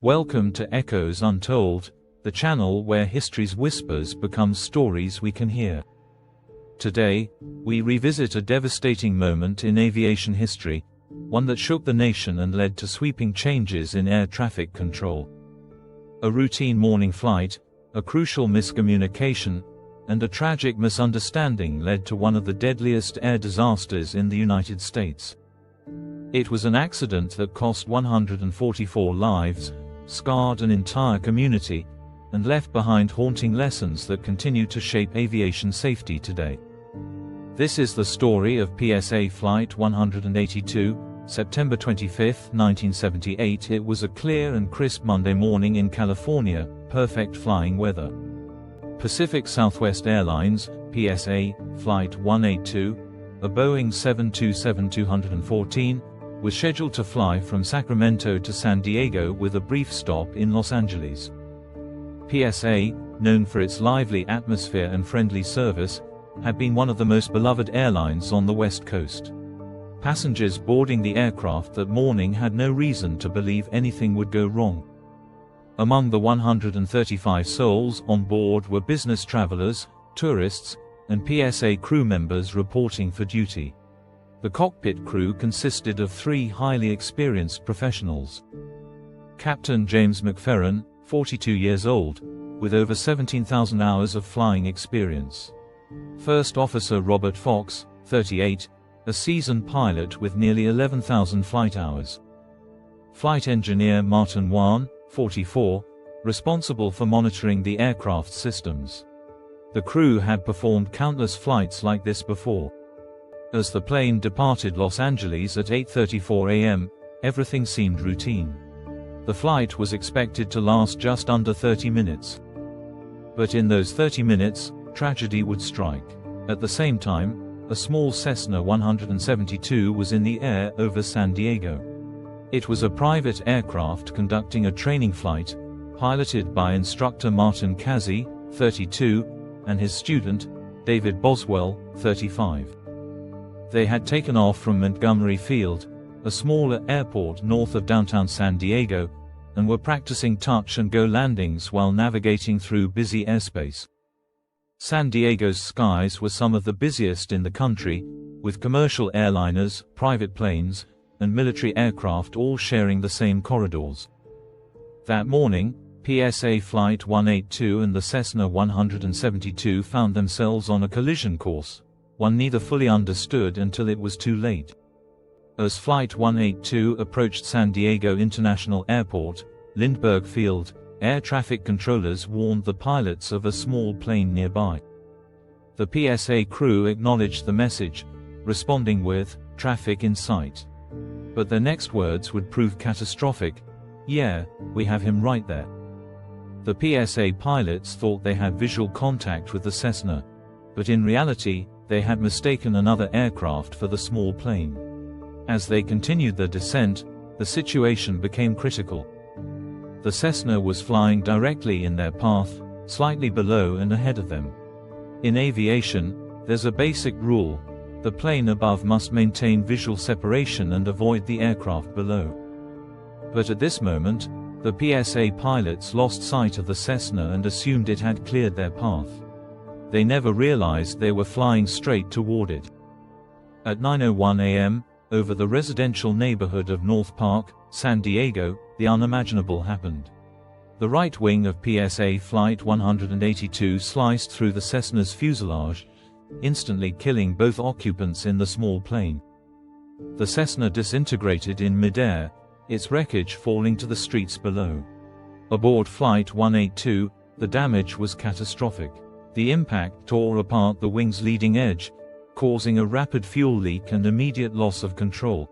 Welcome to Echoes Untold, the channel where history's whispers become stories we can hear. Today, we revisit a devastating moment in aviation history, one that shook the nation and led to sweeping changes in air traffic control. A routine morning flight, a crucial miscommunication, and a tragic misunderstanding led to one of the deadliest air disasters in the United States. It was an accident that cost 144 lives, scarred an entire community, and left behind haunting lessons that continue to shape aviation safety today. This is the story of PSA Flight 182, September 25, 1978. It was a clear and crisp Monday morning in California, perfect flying weather. Pacific Southwest Airlines, PSA Flight 182, a Boeing 727-214, was scheduled to fly from Sacramento to San Diego with a brief stop in Los Angeles. PSA, known for its lively atmosphere and friendly service, had been one of the most beloved airlines on the West Coast. Passengers boarding the aircraft that morning had no reason to believe anything would go wrong. Among the 135 souls on board were business travelers, tourists, and PSA crew members reporting for duty. The cockpit crew consisted of three highly experienced professionals. Captain James McFerrin, 42 years old, with over 17,000 hours of flying experience. First Officer Robert Fox, 38, a seasoned pilot with nearly 11,000 flight hours. Flight Engineer Martin Kazy, 44, responsible for monitoring the aircraft's systems. The crew had performed countless flights like this before. As the plane departed Los Angeles at 8:34 a.m., everything seemed routine. The flight was expected to last just under 30 minutes. But in those 30 minutes, tragedy would strike. At the same time, a small Cessna 172 was in the air over San Diego. It was a private aircraft conducting a training flight, piloted by instructor Martin Kazy, 32, and his student, David Boswell, 35. They had taken off from Montgomery Field, a smaller airport north of downtown San Diego, and were practicing touch-and-go landings while navigating through busy airspace. San Diego's skies were some of the busiest in the country, with commercial airliners, private planes, and military aircraft all sharing the same corridors. That morning, PSA Flight 182 and the Cessna 172 found themselves on a collision course, one neither fully understood until it was too late. As Flight 182 approached San Diego International Airport, Lindbergh Field, air traffic controllers warned the pilots of a small plane nearby. The PSA crew acknowledged the message, responding with, "Traffic in sight." But their next words would prove catastrophic. "Yeah, we have him right there." The PSA pilots thought they had visual contact with the Cessna, but in reality, they had mistaken another aircraft for the small plane. As they continued their descent, the situation became critical. The Cessna was flying directly in their path, slightly below and ahead of them. In aviation, there's a basic rule: the plane above must maintain visual separation and avoid the aircraft below. But at this moment, the PSA pilots lost sight of the Cessna and assumed it had cleared their path. They never realized they were flying straight toward it. At 9:01 a.m., over the residential neighborhood of North Park, San Diego, the unimaginable happened. The right wing of PSA Flight 182 sliced through the Cessna's fuselage, instantly killing both occupants in the small plane. The Cessna disintegrated in midair, its wreckage falling to the streets below. Aboard Flight 182, the damage was catastrophic. The impact tore apart the wing's leading edge, causing a rapid fuel leak and immediate loss of control.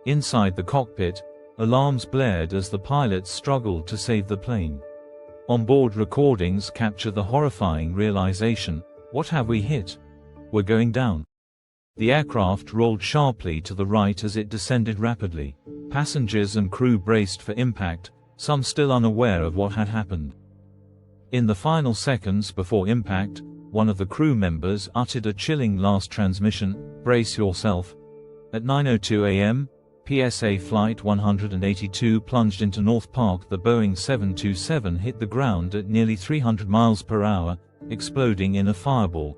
Inside the cockpit, alarms blared as the pilots struggled to save the plane. Onboard recordings capture the horrifying realization: what have we hit? We're going down. The aircraft rolled sharply to the right as it descended rapidly. Passengers and crew braced for impact, some still unaware of what had happened. In the final seconds before impact, one of the crew members uttered a chilling last transmission: "Brace yourself." At 9:02 a.m., PSA Flight 182 plunged into North Park. The Boeing 727 hit the ground at nearly 300 miles per hour, exploding in a fireball.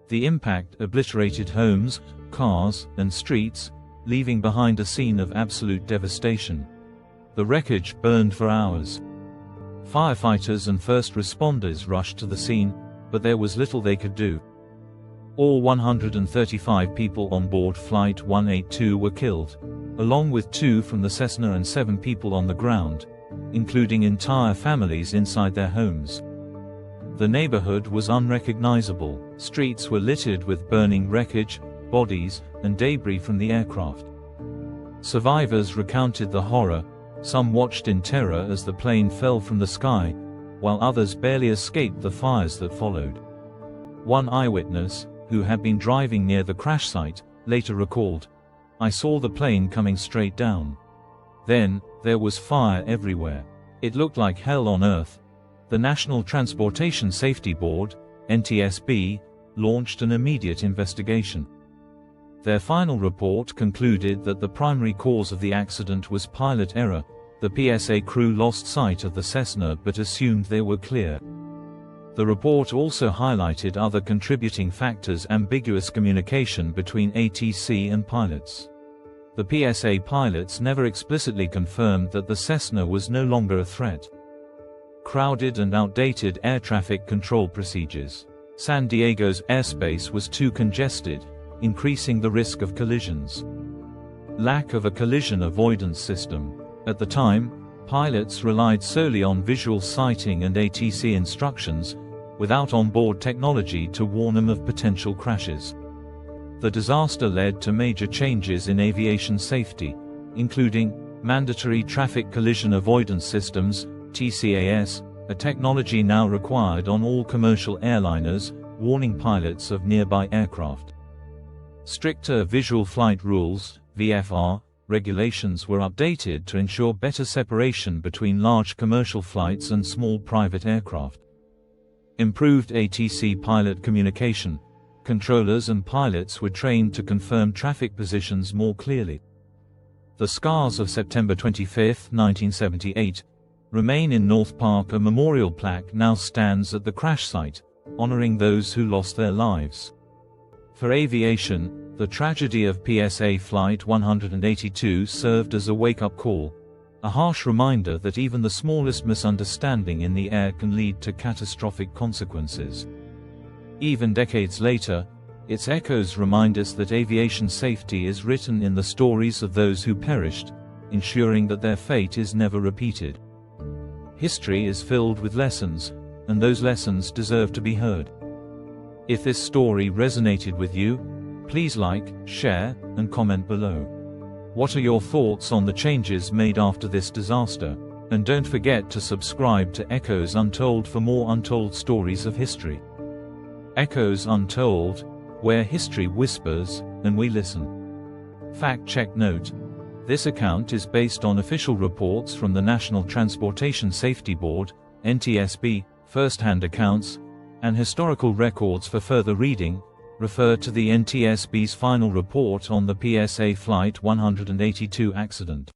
The impact obliterated homes, cars, and streets, leaving behind a scene of absolute devastation. The wreckage burned for hours. Firefighters and first responders rushed to the scene, but there was little they could do. All 135 people on board Flight 182 were killed, along with 2 from the Cessna and 7 people on the ground, including entire families inside their homes. The neighborhood was unrecognizable. Streets were littered with burning wreckage, bodies, and debris from the aircraft. Survivors recounted the horror. Some watched in terror as the plane fell from the sky, while others barely escaped the fires that followed. One eyewitness, who had been driving near the crash site, later recalled, "I saw the plane coming straight down. Then, there was fire everywhere. It looked like hell on earth." The National Transportation Safety Board, NTSB, launched an immediate investigation. Their final report concluded that the primary cause of the accident was pilot error. The PSA crew lost sight of the Cessna but assumed they were clear. The report also highlighted other contributing factors: ambiguous communication between ATC and pilots. The PSA pilots never explicitly confirmed that the Cessna was no longer a threat. Crowded and outdated air traffic control procedures. San Diego's airspace was too congested, increasing the risk of collisions. Lack of a collision avoidance system. At the time, pilots relied solely on visual sighting and ATC instructions, without onboard technology to warn them of potential crashes. The disaster led to major changes in aviation safety, including mandatory traffic collision avoidance systems, TCAS, a technology now required on all commercial airliners, warning pilots of nearby aircraft. Stricter visual flight rules, VFR, regulations were updated to ensure better separation between large commercial flights and small private aircraft. Improved ATC pilot communication. Controllers and pilots were trained to confirm traffic positions more clearly. The scars of September 25, 1978, remain in North Park. A memorial plaque now stands at the crash site, honoring those who lost their lives. For aviation, the tragedy of PSA Flight 182 served as a wake-up call, a harsh reminder that even the smallest misunderstanding in the air can lead to catastrophic consequences. Even decades later, its echoes remind us that aviation safety is written in the stories of those who perished, ensuring that their fate is never repeated. History is filled with lessons, and those lessons deserve to be heard. If this story resonated with you, please like, share, and comment below. What are your thoughts on the changes made after this disaster? And don't forget to subscribe to Echoes Untold for more untold stories of history. Echoes Untold, where history whispers, and we listen. Fact-check note: this account is based on official reports from the National Transportation Safety Board, NTSB, first-hand accounts, and historical records. For further reading, refer to the NTSB's final report on the PSA Flight 182 accident.